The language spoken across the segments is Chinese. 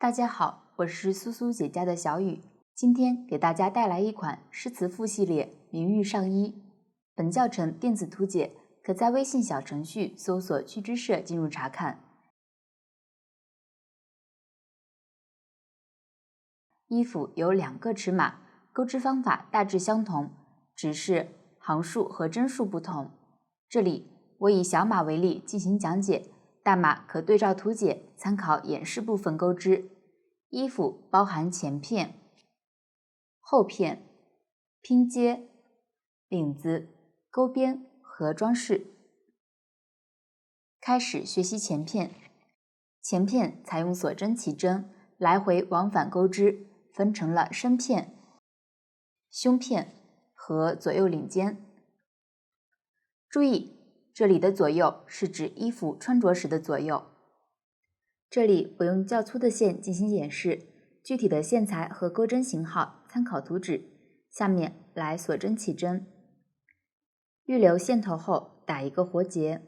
大家好，我是苏苏姐家的小雨，今天给大家带来一款诗词赋系列名誉上衣。本教程电子图解可在微信小程序搜索趣知社进入查看。衣服有2个尺码，钩织方法大致相同，只是行数和针数不同。这里我以小码为例进行讲解，大码可对照图解参考演示部分钩织。衣服包含前片、后片、拼接、领子、钩边和装饰。开始学习前片。前片采用锁针起针，来回往返钩织，分成了身片、胸片和左右领肩。注意，这里的左右是指衣服穿着时的左右。这里我用较粗的线进行演示，具体的线材和钩针型号参考图纸。下面来锁针起针，预留线头后打一个活结，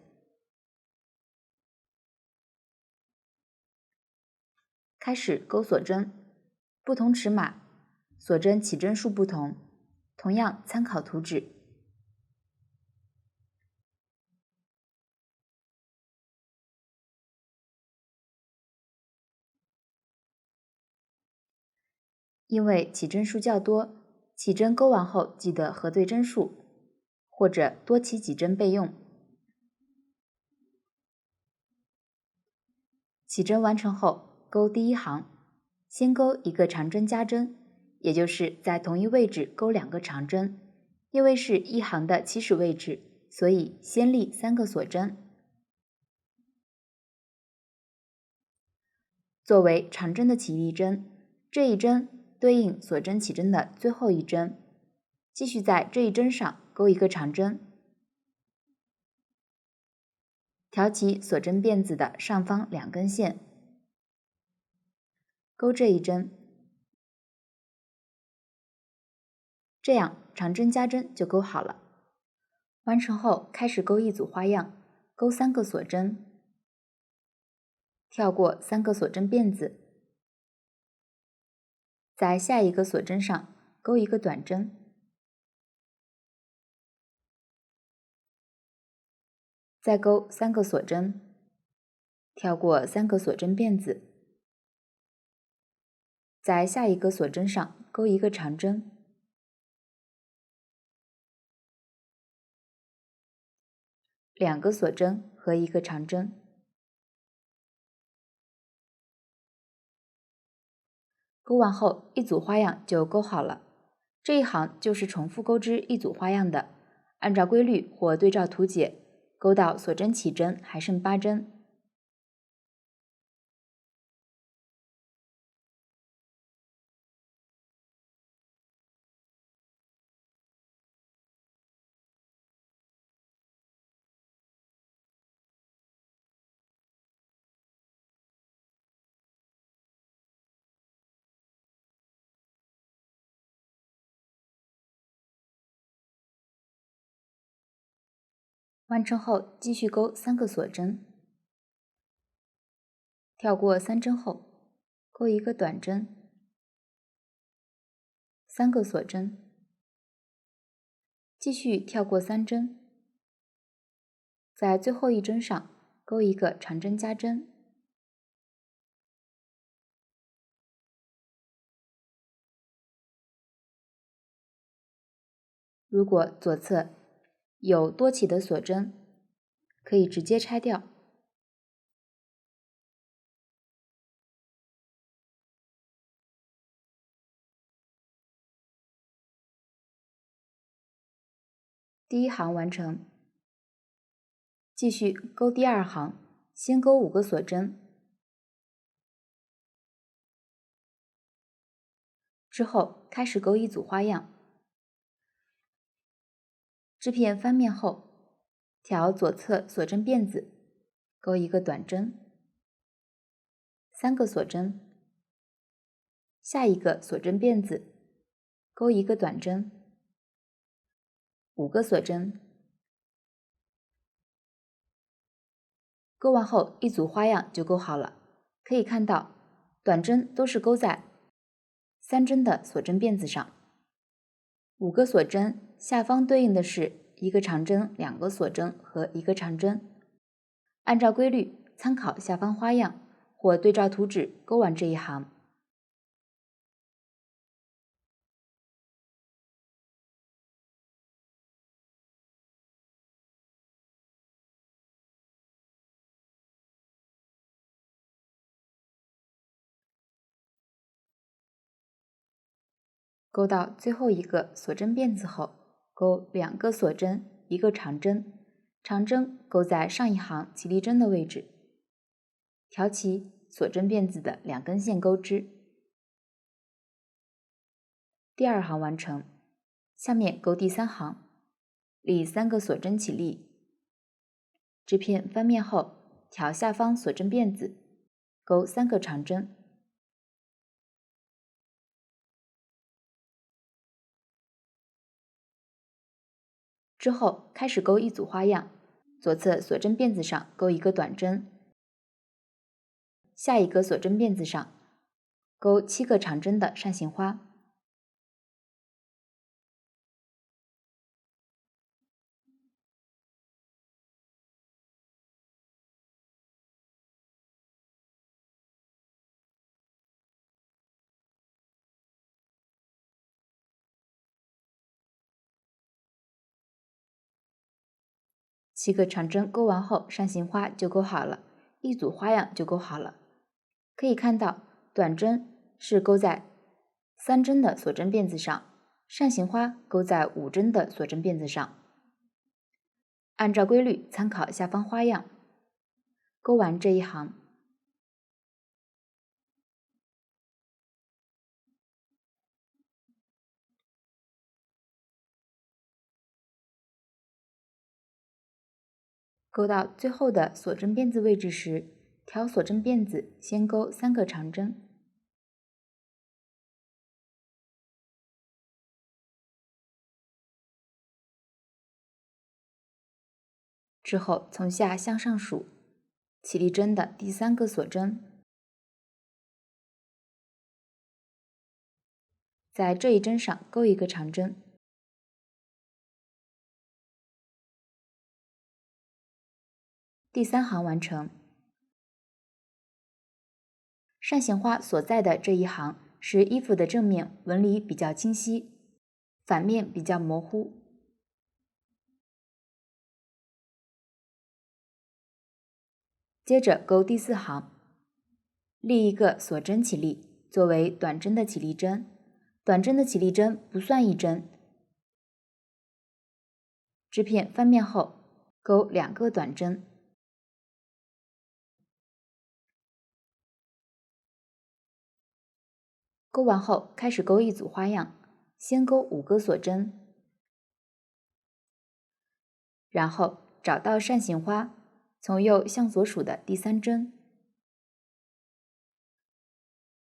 开始钩锁针。不同尺码，锁针起针数不同，同样参考图纸。因为起针数较多，起针钩完后记得核对针数，或者多起几针备用。起针完成后，钩第一行，先钩一个长针加针，也就是在同一位置钩2个长针。因为是一行的起始位置，所以先立3个锁针。作为长针的起一针，这一针对应锁针起针的最后一针，继续在这一针上钩一个长针，挑起锁针辫子的上方2根线，钩这一针，这样长针加针就钩好了。完成后开始钩一组花样，钩3个锁针，跳过3个锁针辫子，在下一个锁针上钩一个短针，再钩3个锁针，跳过3个锁针辫子，在下一个锁针上钩一个长针，2个锁针和一个长针。钩完后一组花样就钩好了。这一行就是重复钩织一组花样的，按照规律或对照图解，钩到锁针起针还剩8针。完成后继续钩3个锁针，跳过3针后钩一个短针，3个锁针，继续跳过3针，在最后一针上钩一个长针加针。如果左侧有多起的锁针，可以直接拆掉。第一行完成，继续钩第2行，先钩5个锁针，之后开始钩一组花样。织片翻面后，调左侧锁针辫子，钩一个短针，3个锁针，下一个锁针辫子，钩一个短针，5个锁针。钩完后一组花样就钩好了。可以看到，短针都是钩在3针的锁针辫子上，5个锁针下方对应的是1个长针、2个锁针和1个长针。按照规律参考下方花样或对照图纸钩完这一行。钩到最后一个锁针辫子后，钩2个锁针，1个长针，长针钩在上一行起立针的位置，挑起锁针辫子的2根线钩织。第2行完成，下面钩第3行，立3个锁针起立，织片翻面后，挑下方锁针辫子，钩3个长针。之后开始钩一组花样，左侧锁针辫子上钩1个短针，下一个锁针辫子上钩7个长针的扇形花。7个长针钩完后，扇形花就钩好了，一组花样就钩好了。可以看到，短针是钩在3针的锁针辫子上，扇形花钩在5针的锁针辫子上。按照规律参考下方花样，钩完这一行。钩到最后的锁针辫子位置时，挑锁针辫子先钩3个长针，之后从下向上数起立针的第3个锁针，在这一针上钩1个长针。第3行完成。扇形花所在的这一行是衣服的正面纹理比较清晰，反面比较模糊。接着钩第4行，立1个锁针起立，作为短针的起立针。短针的起立针不算1针。织片翻面后，钩2个短针。钩完后，开始钩一组花样，先钩5个锁针，然后找到扇形花，从右向左数的第3针，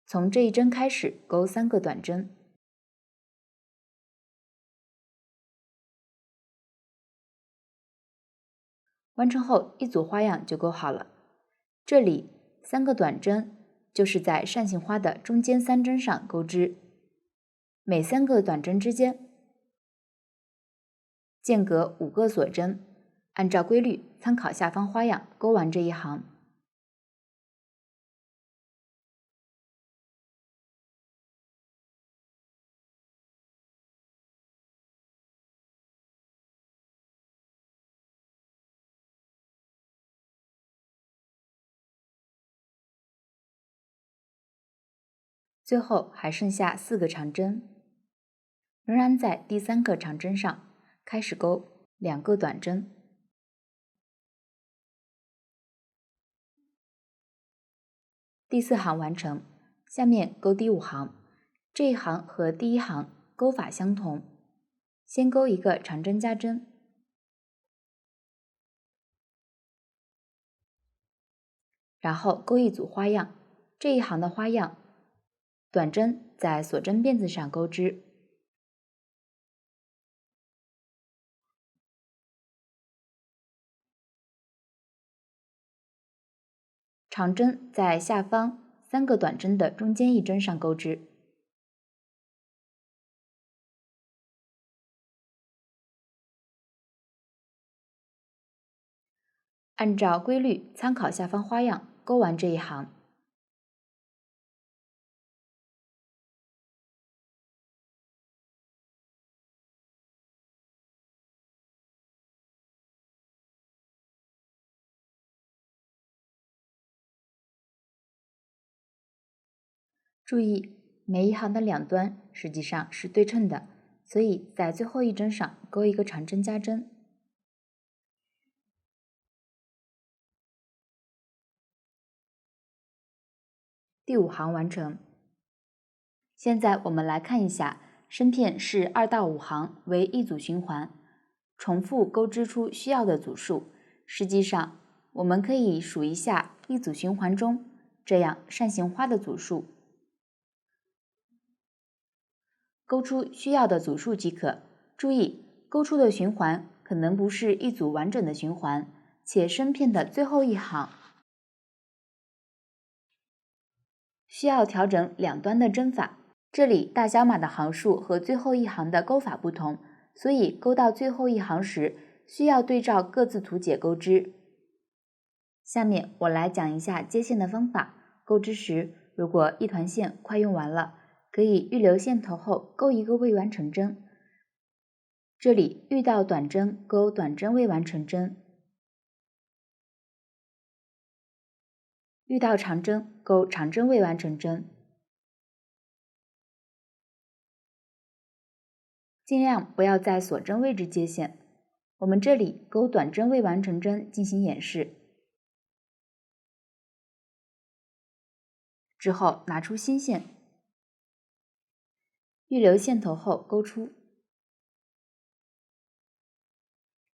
从这一针开始钩3个短针。完成后，一组花样就钩好了。这里3个短针就是在扇形花的中间3针上钩织，每3个短针之间间隔5个锁针，按照规律参考下方花样钩完这一行。最后还剩下4个长针，仍然在第3个长针上开始钩2个短针。第4行完成，下面钩第5行。这一行和第1行钩法相同，先钩1个长针加针，然后钩一组花样。这一行的花样，短针在锁针辫子上钩织，长针在下方3个短针的中间一针上钩织。按照规律参考下方花样钩完这一行。注意，每一行的两端实际上是对称的，所以在最后一针上钩一个长针加针。第5行完成。现在我们来看一下，身片是2到5行为一组循环，重复钩织出需要的组数。实际上，我们可以数一下一组循环中这样扇形花的组数，钩出需要的组数即可。注意，钩出的循环可能不是一组完整的循环，且身片的最后一行需要调整两端的针法。这里大小码的行数和最后一行的钩法不同，所以钩到最后一行时需要对照各自图解钩织。下面我来讲一下接线的方法。钩织时，如果一团线快用完了，可以预留线头后钩一个未完成针。这里遇到短针钩短针未完成针，遇到长针钩长针未完成针。尽量不要在锁针位置接线。我们这里钩短针未完成针进行演示。之后拿出新线，预留线头后钩出，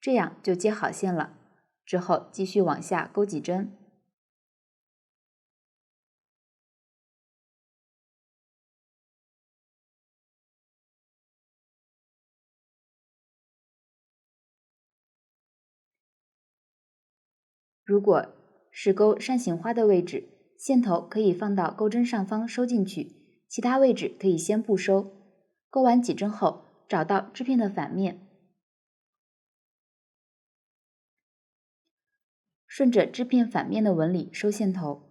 这样就接好线了。之后继续往下钩几针。如果是钩扇形花的位置，线头可以放到钩针上方收进去，其他位置可以先不收。钩完几针后，找到织片的反面，顺着织片反面的纹理收线头。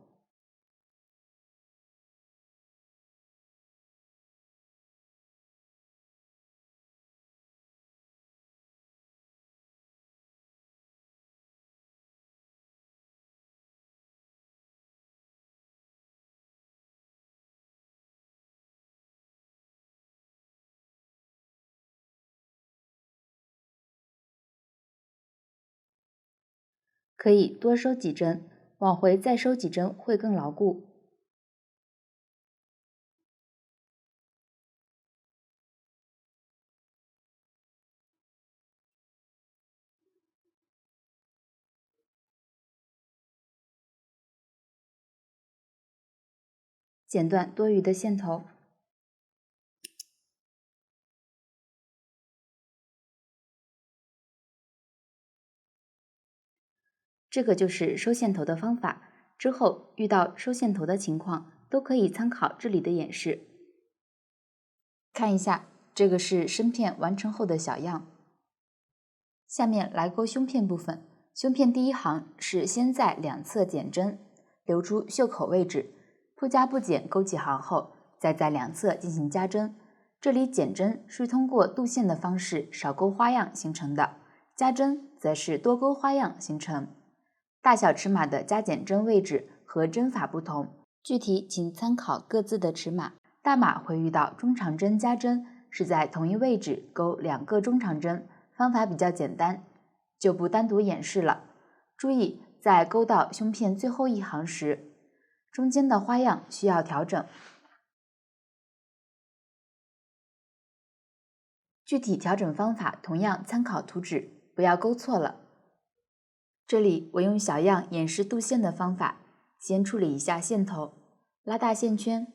可以多收几针，往回再收几针会更牢固。剪断多余的线头。这个就是收线头的方法，之后遇到收线头的情况，都可以参考这里的演示。看一下，这个是身片完成后的小样。下面来钩胸片部分。胸片第一行是先在两侧剪针，留出袖口位置，不加不减钩几行后，再在两侧进行加针。这里剪针是通过渡线的方式少钩花样形成的，加针则是多钩花样形成。大小尺码的加减针位置和针法不同，具体请参考各自的尺码。大码会遇到中长针加针是在同一位置钩2个中长针，方法比较简单，就不单独演示了。注意，在钩到胸片最后一行时，中间的花样需要调整。具体调整方法同样参考图纸，不要钩错了。这里我用小样演示渡线的方法，先处理一下线头，拉大线圈，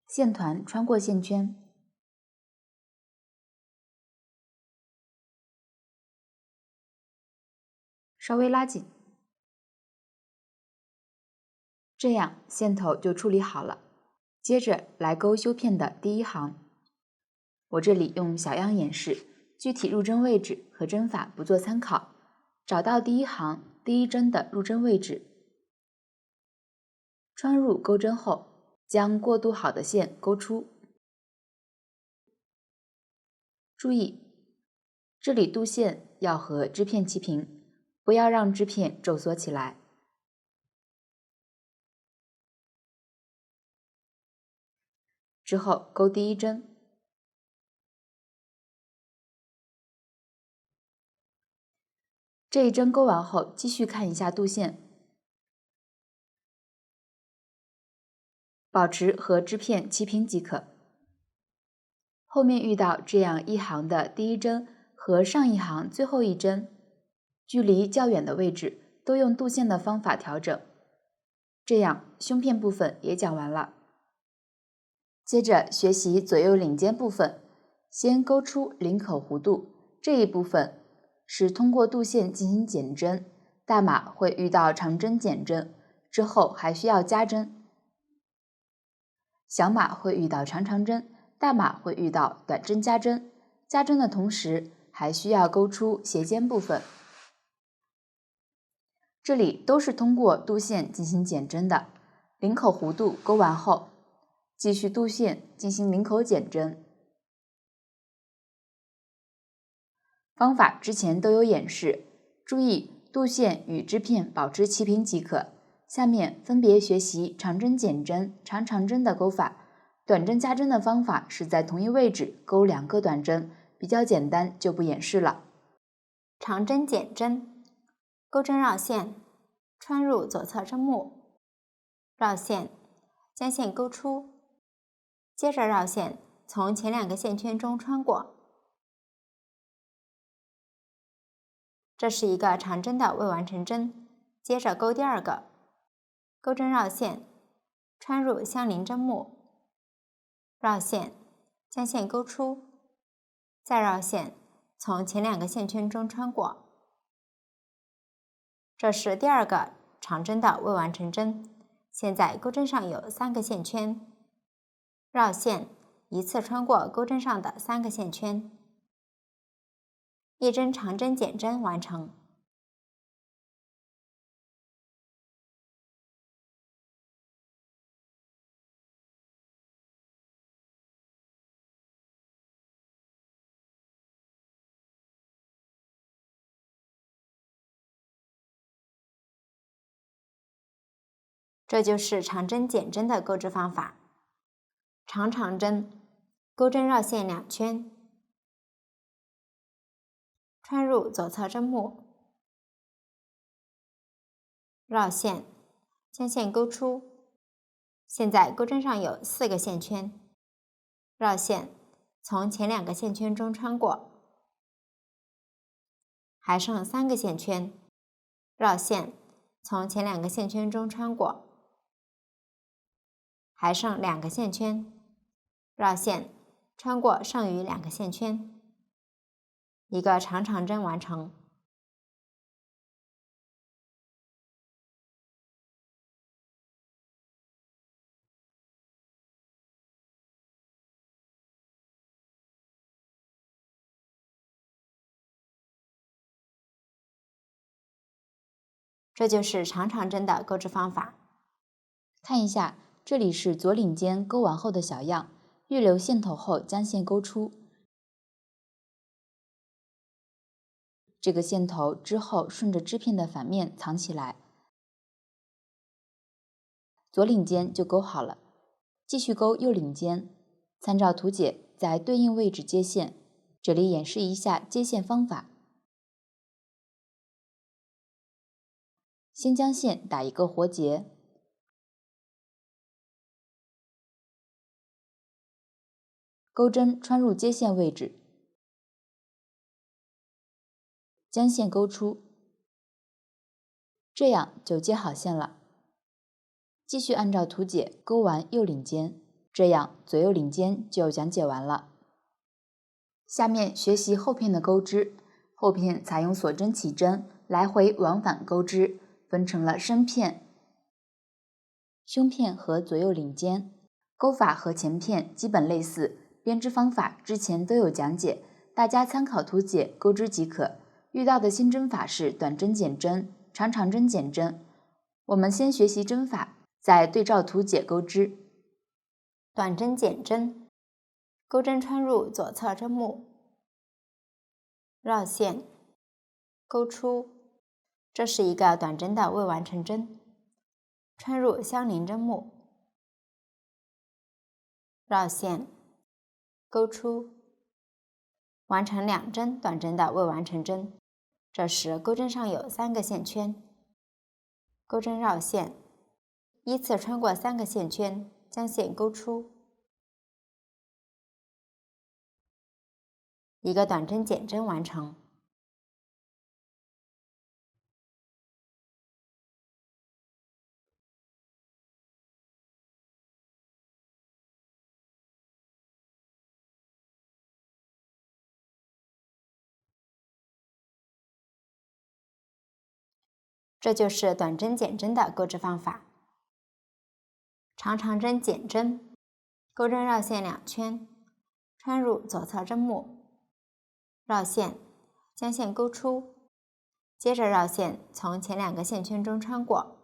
线团穿过线圈，稍微拉紧，这样线头就处理好了。接着来勾修片的第一行，我这里用小样演示，具体入针位置和针法不做参考。找到第一行第一针的入针位置，穿入钩针后，将过渡好的线勾出。注意，这里渡线要和织片齐平，不要让织片皱缩起来。之后钩第一针，这一针钩完后，继续看一下渡线，保持和织片齐平即可。后面遇到这样一行的第一针和上一行最后一针距离较远的位置，都用渡线的方法调整。这样胸片部分也讲完了。接着学习左右领尖部分，先勾出领口弧度，这一部分是通过渡线进行减针，大码会遇到长针减针，之后还需要加针。小码会遇到长针，大码会遇到短针加针，加针的同时还需要勾出斜尖部分。这里都是通过渡线进行减针的，领口弧度勾完后，继续渡线进行领口减针。方法之前都有演示，注意渡线与织片保持齐平即可。下面分别学习长针减针、长针的钩法。短针加针的方法是在同一位置钩2个短针，比较简单，就不演示了。长针减针，钩针绕线，穿入左侧针目，绕线，将线勾出，接着绕线，从前2个线圈中穿过。这是一个长针的未完成针，接着钩第2个，钩针绕线，穿入相邻针目，绕线，将线勾出，再绕线，从前2个线圈中穿过。这是第2个长针的未完成针，现在钩针上有3个线圈，绕线，一次穿过钩针上的3个线圈，一针长针减针完成。这就是长针减针的钩织方法。长针，钩针绕线2圈，穿入左侧针目，绕线，将线勾出。现在钩针上有4个线圈，绕线，从前2个线圈中穿过，还剩3个线圈，绕线，从前2个线圈中穿过，还剩2个线圈，绕线，穿过剩余2个线圈，一个长针完成。这就是长针的钩织方法。看一下，这里是左领尖钩完后的小样，预留线头后将线勾出。这个线头之后顺着织片的反面藏起来，左领尖就勾好了。继续钩右领尖，参照图解在对应位置接线。这里演示一下接线方法。先将线打一个活结，钩针穿入接线位置，将线勾出，这样就接好线了。继续按照图解钩完右领尖，这样左右领尖就讲解完了。下面学习后片的钩织，后片采用锁针起针，来回往返钩织，分成了深片、胸片和左右领肩。钩法和前片基本类似，编织方法之前都有讲解，大家参考图解钩织即可。遇到的新针法是短针减针、长长针减针。我们先学习针法，再对照图解钩织。短针减针，钩针穿入左侧针目，绕线，钩出，这是一个短针的未完成针，穿入相邻针目，绕线，钩出，完成2针短针的未完成针。这时钩针上有3个线圈，钩针绕线，依次穿过3个线圈，将线钩出，一个短针减针完成。这就是短针减针的钩织方法。长长针减针，钩针绕线2圈，穿入左侧针目，绕线，将线钩出，接着绕线从前2个线圈中穿过，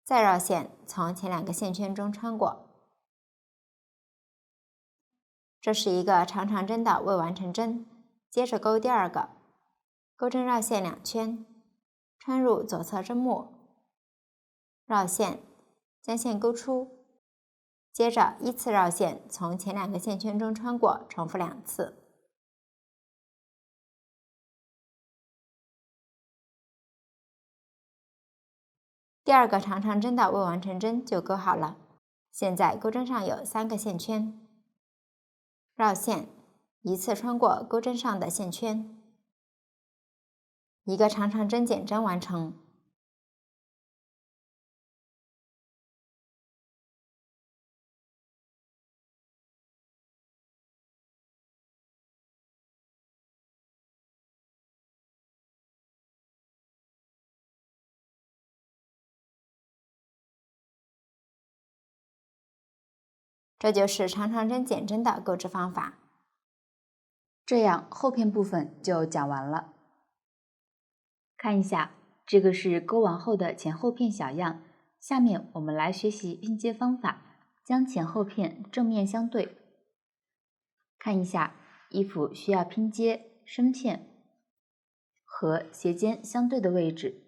再绕线从前2个线圈中穿过。这是一个长长针的未完成针，接着钩第2个，钩针绕线2圈，穿入左侧针目，绕线，将线钩出，接着依次绕线从前2个线圈中穿过，重复2次。第2个长长针的未完成针就钩好了。现在钩针上有3个线圈，绕线，依次穿过钩针上的线圈，一个长长针减针完成。这就是长长针减针的钩织方法。这样后片部分就讲完了。看一下，这个是钩完后的前后片小样。下面我们来学习拼接方法，将前后片正面相对。看一下，衣服需要拼接身片和斜肩相对的位置，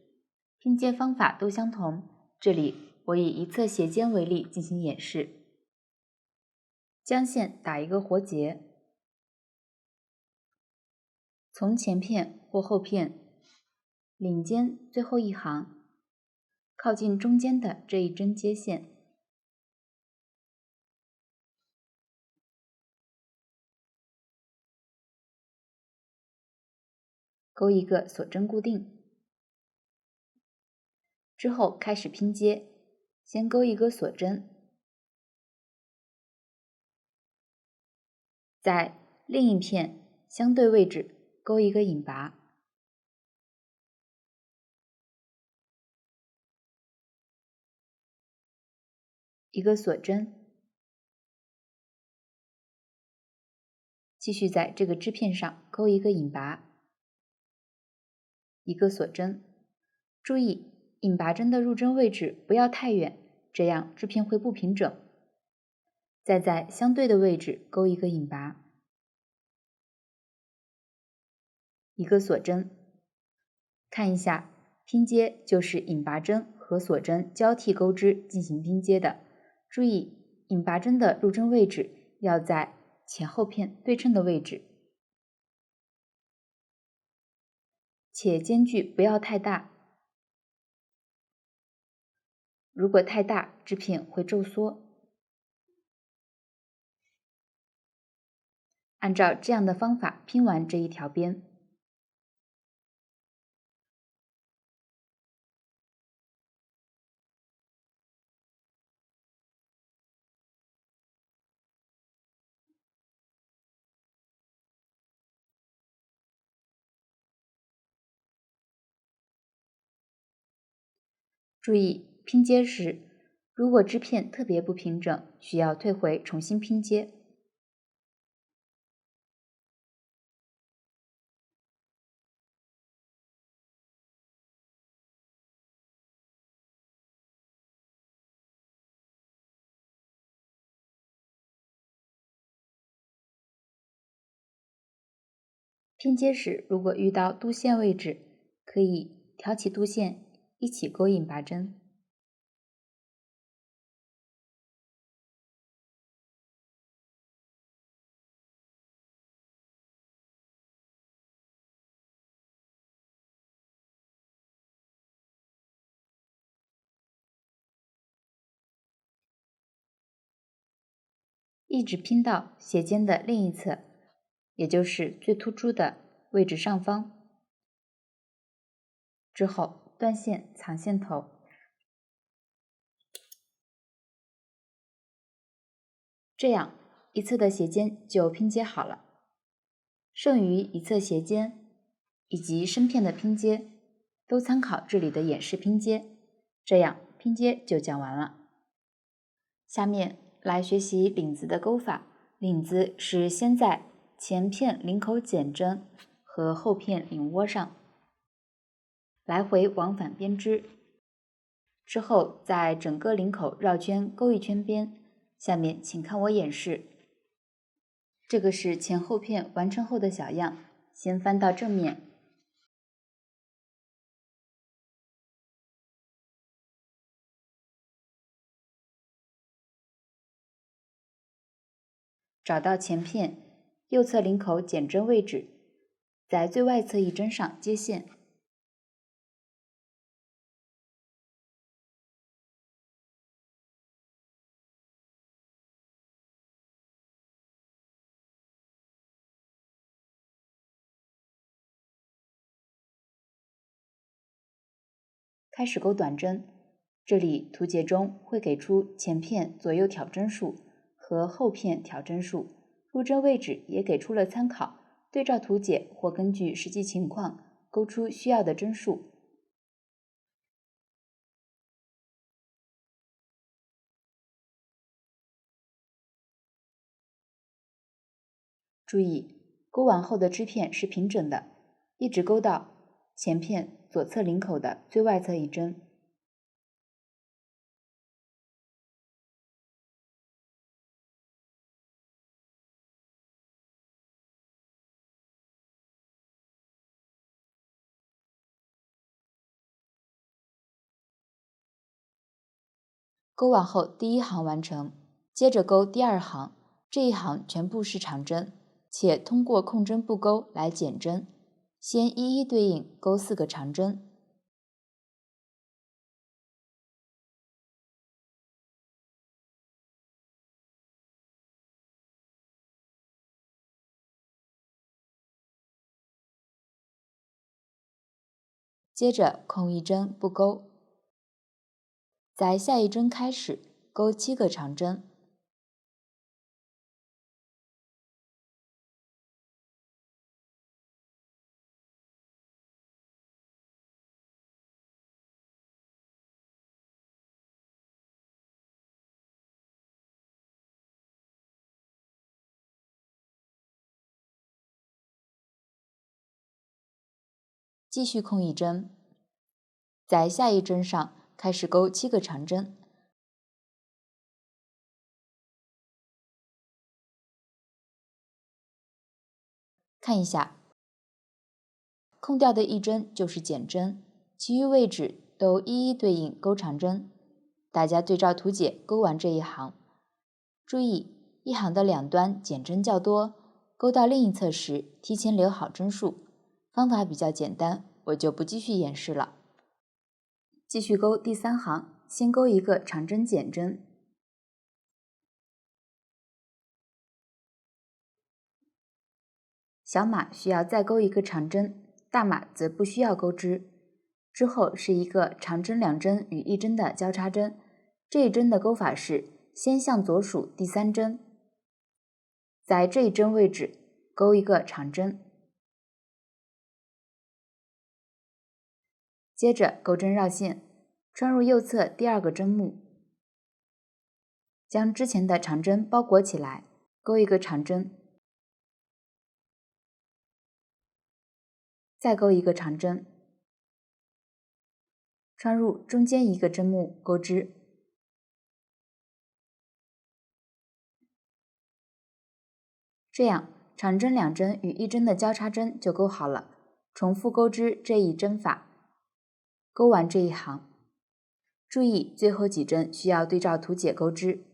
拼接方法都相同。这里我以一侧斜肩为例进行演示。将线打一个活结，从前片或后片领肩最后一行靠近中间的这一针接线，钩一个锁针固定，之后开始拼接，先钩一个锁针，在另一片相对位置钩一个引拔，一个锁针，继续在这个织片上钩一个引拔，一个锁针。注意引拔针的入针位置不要太远，这样织片会不平整。再在相对的位置钩一个引拔，一个锁针。看一下，拼接就是引拔针和锁针交替钩织进行拼接的。注意引拔针的入针位置要在前后片对称的位置，且间距不要太大，如果太大，织片会皱缩。按照这样的方法拼完这一条边。注意，拼接时，如果织片特别不平整，需要退回重新拼接。拼接时，如果遇到督线位置，可以挑起督线，一起勾引拔针。一直拼到鞋尖的另一侧，也就是最突出的位置上方。之后断线藏线头，这样一侧的鞋尖就拼接好了。剩余一侧鞋尖以及身片的拼接，都参考这里的演示拼接，这样拼接就讲完了。下面来学习领子的钩法。领子是先在前片领口剪针和后片领窝上来回往返编织，之后在整个领口绕圈勾一圈边。下面请看我演示。这个是前后片完成后的小样，先翻到正面，找到前片右侧领口剪针位置，在最外侧一针上接线，开始钩短针。这里图解中会给出前片左右挑针数和后片挑针数，入针位置也给出了参考，对照图解或根据实际情况勾出需要的针数。注意，钩完后的织片是平整的，一直钩到前片左侧领口的最外侧一针。钩完后第一行完成，接着钩第二行，这一行全部是长针，且通过控针不钩来减针，先一一对应钩4个长针。接着空一针不钩，在下一针开始钩7个长针。继续空一针，在下一针上开始钩7个长针。看一下，空掉的一针就是减针，其余位置都一一对应钩长针。大家对照图解钩完这一行，注意一行的两端减针较多，钩到另一侧时提前留好针数。方法比较简单，我就不继续演示了。继续钩第3行，先钩一个长针减针，小码需要再钩一个长针，大码则不需要钩织。之后是一个长针2针与1针的交叉针，这一针的钩法是先向左数第3针，在这一针位置钩一个长针，接着钩针绕线，穿入右侧第2个针目，将之前的长针包裹起来，钩一个长针，再钩一个长针，穿入中间一个针目钩织。这样，长针2针与1针的交叉针就钩好了。重复钩织这一针法，钩完这一行。注意最后几针需要对照图解钩织。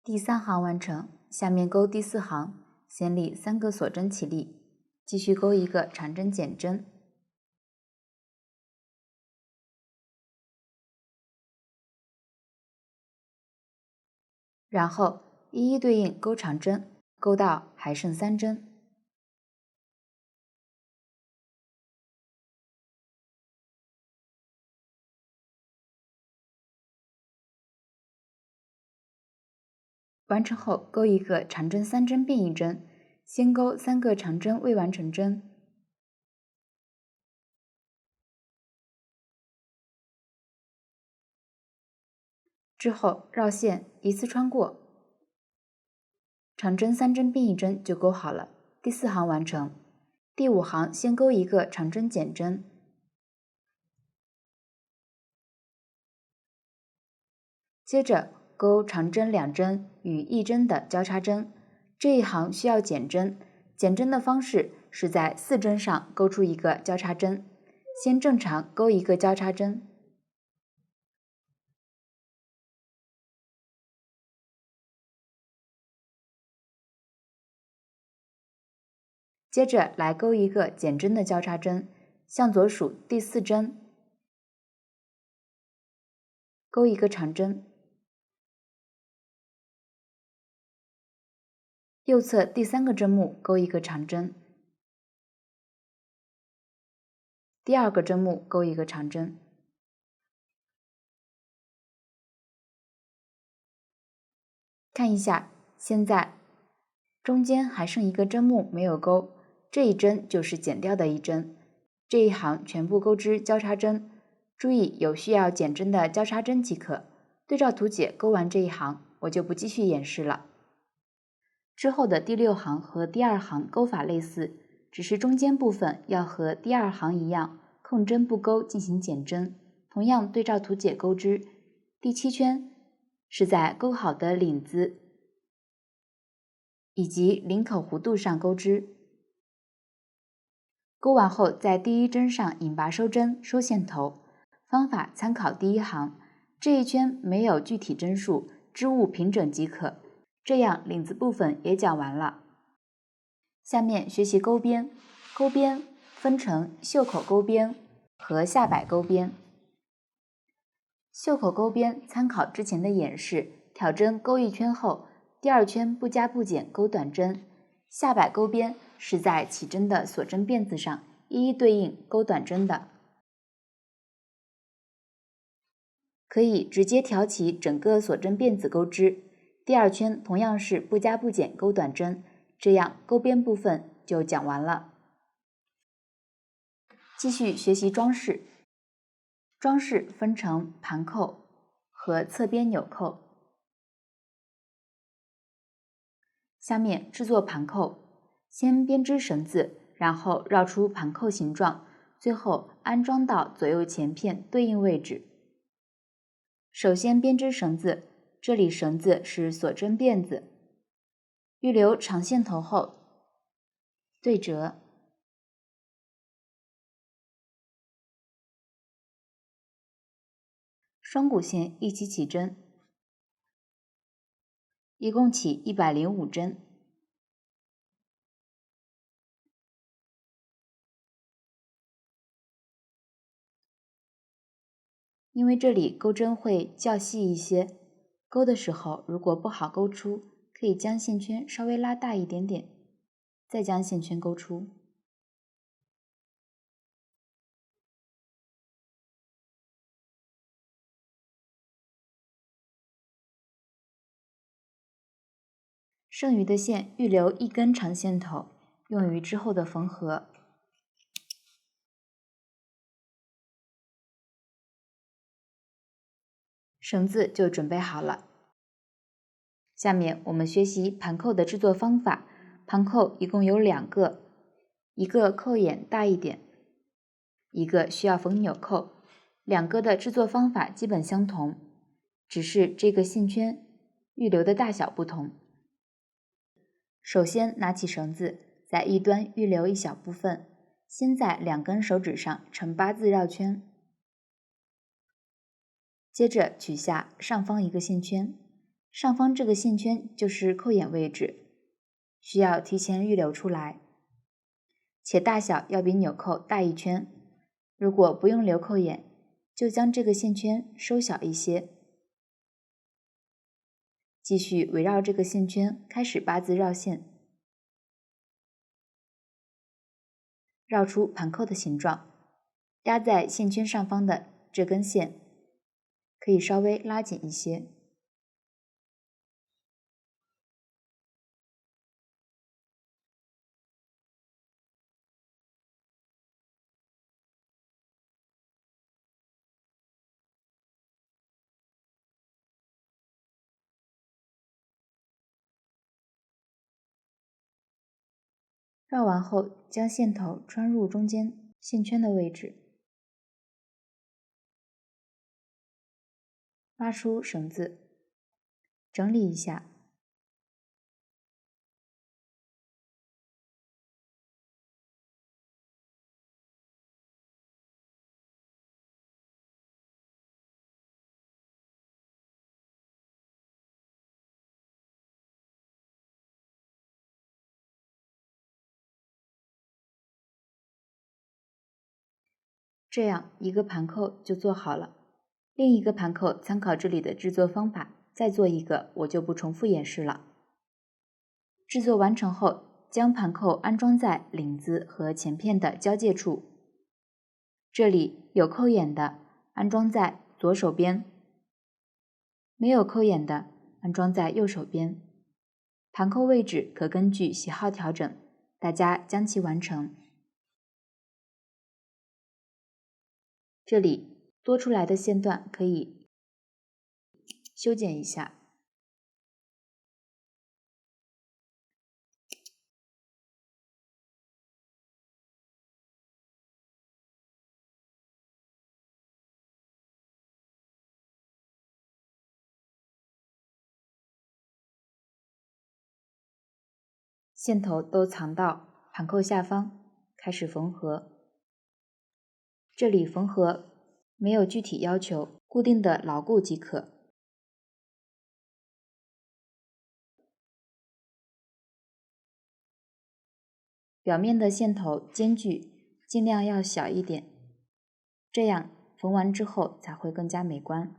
第3行完成，下面钩第4行，先立3个锁针起立，继续钩一个长针减针，然后一一对应钩长针，钩到还剩3针。完成后，钩一个长针3针并1针，先钩3个长针未完成针，之后绕线一次穿过，长针3针并1针就钩好了。第4行完成。第5行先钩一个长针减针，接着钩长针2针与1针的交叉针，这一行需要减针，减针的方式是在4针上钩出一个交叉针，先正常钩一个交叉针，接着来钩一个减针的交叉针，向左数第4针，钩一个长针，右侧第3个针目钩一个长针，第2个针目钩一个长针。看一下，现在中间还剩一个针目没有钩，这一针就是减掉的一针。这一行全部钩织交叉针，注意有需要减针的交叉针即可。对照图解钩完这一行，我就不继续演示了。之后的第6行和第2行钩法类似，只是中间部分要和第2行一样，空针不钩进行减针，同样对照图解钩织。第7圈是在钩好的领子以及领口弧度上钩织，钩完后在第1针上引拔收针，收线头。方法参考第1行，这一圈没有具体针数，织物平整即可。这样领子部分也讲完了。下面学习钩边，钩边分成袖口钩边和下摆钩边。袖口钩边参考之前的演示，挑针钩1圈后，第2圈不加不减钩短针。下摆钩边是在起针的锁针辫子上一一对应钩短针的，可以直接挑起整个锁针辫子钩织。第2圈同样是不加不减钩短针，这样钩边部分就讲完了。继续学习装饰。装饰分成盘扣和侧边纽扣。下面制作盘扣，先编织绳子，然后绕出盘扣形状，最后安装到左右前片对应位置。首先编织绳子，这里绳子是锁针辫子，预留长线头后对折，双股线一起起针，一共起105针。因为这里钩针会较细一些，钩的时候，如果不好钩出，可以将线圈稍微拉大一点点，再将线圈钩出。剩余的线预留1根长线头，用于之后的缝合。绳子就准备好了。下面我们学习盘扣的制作方法。盘扣一共有2个，一个扣眼大一点，一个需要缝纽扣。2个的制作方法基本相同，只是这个线圈预留的大小不同。首先拿起绳子，在一端预留一小部分，先在2根手指上呈8字绕圈，接着取下上方一个线圈，上方这个线圈就是扣眼位置，需要提前预留出来，且大小要比纽扣大1圈。如果不用留扣眼，就将这个线圈收小一些。继续围绕这个线圈开始8字绕线，绕出盘扣的形状。压在线圈上方的这根线可以稍微拉紧一些。绕完后，将线头穿入中间线圈的位置，拉出绳子，整理一下。这样一个盘扣就做好了。另一个盘扣参考这里的制作方法，再做一个，我就不重复演示了。制作完成后，将盘扣安装在领子和前片的交界处，这里有扣眼的安装在左手边，没有扣眼的安装在右手边。盘扣位置可根据喜好调整，大家将其完成。这里多出来的线段可以修剪一下。线头都藏到盘扣下方，开始缝合。这里缝合没有具体要求，固定的牢固即可。表面的线头间距尽量要小一点，这样缝完之后才会更加美观。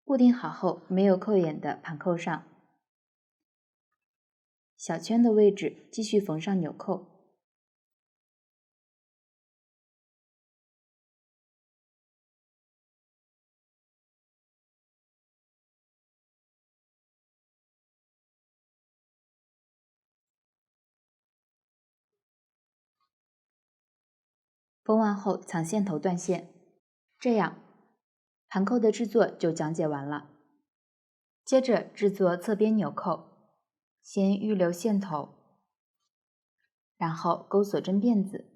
固定好后，没有扣眼的盘扣上，小圈的位置继续缝上纽扣。缝完后藏线头断线，这样盘扣的制作就讲解完了。接着制作侧边纽扣，先预留线头，然后钩锁针辫子。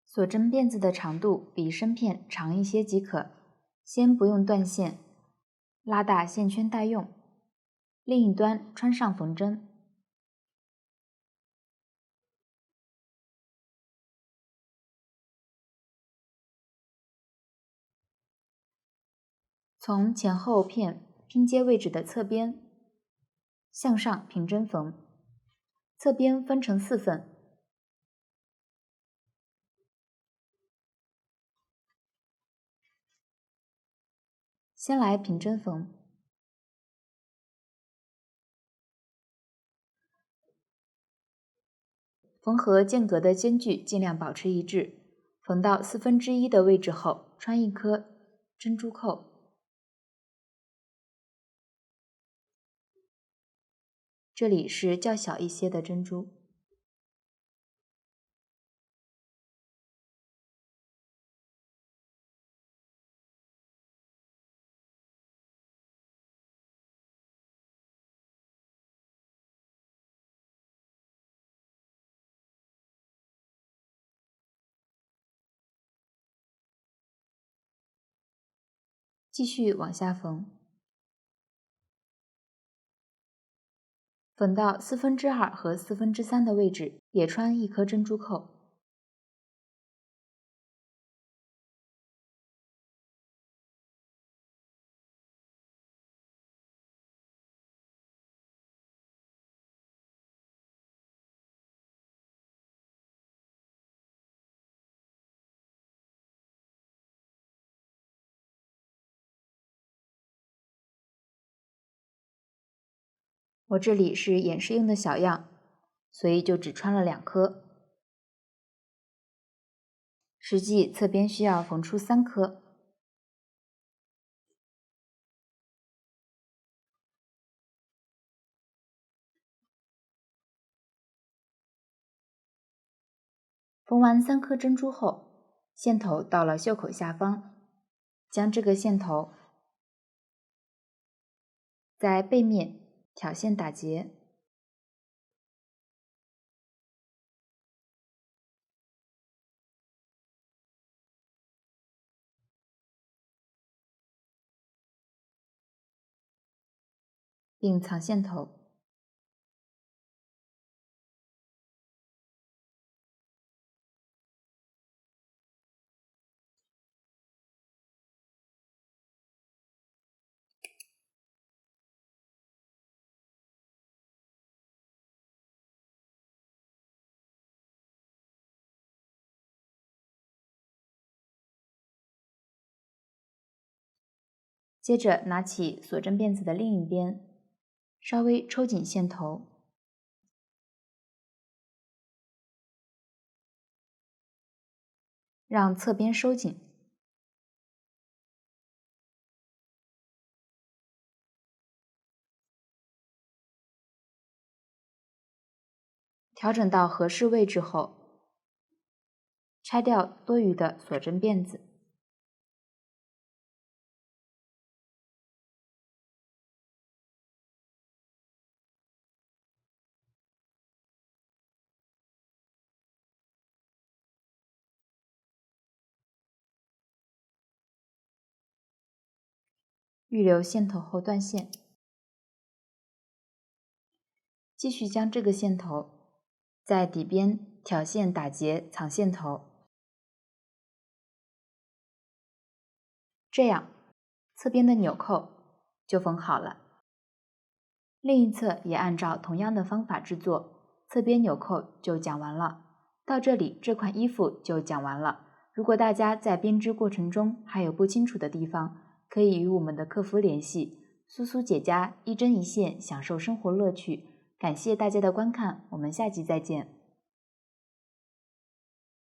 锁针辫子的长度比身片长一些即可，先不用断线，拉大线圈待用。另一端穿上缝针，从前后片拼接位置的侧边向上平针缝，侧边分成4份。先来平针缝，缝合间隔的间距尽量保持一致。缝到1/4的位置后，穿一颗珍珠扣，这里是较小一些的珍珠。继续往下缝，缝到2/4和3/4的位置，也穿一颗珍珠扣。我这里是演示用的小样，所以就只穿了2颗，实际侧边需要缝出3颗。缝完3颗珍珠后，线头到了袖口下方，将这个线头在背面挑线打结，并藏线头。接着拿起锁针辫子的另一边，稍微抽紧线头，让侧边收紧，调整到合适位置后，拆掉多余的锁针辫子。预留线头后断线，继续将这个线头在底边挑线打结藏线头，这样侧边的纽扣就缝好了。另一侧也按照同样的方法制作，侧边纽扣就讲完了。到这里，这款衣服就讲完了。如果大家在编织过程中还有不清楚的地方，可以与我们的客服联系。苏苏姐家一针一线，享受生活乐趣。感谢大家的观看，我们下集再见。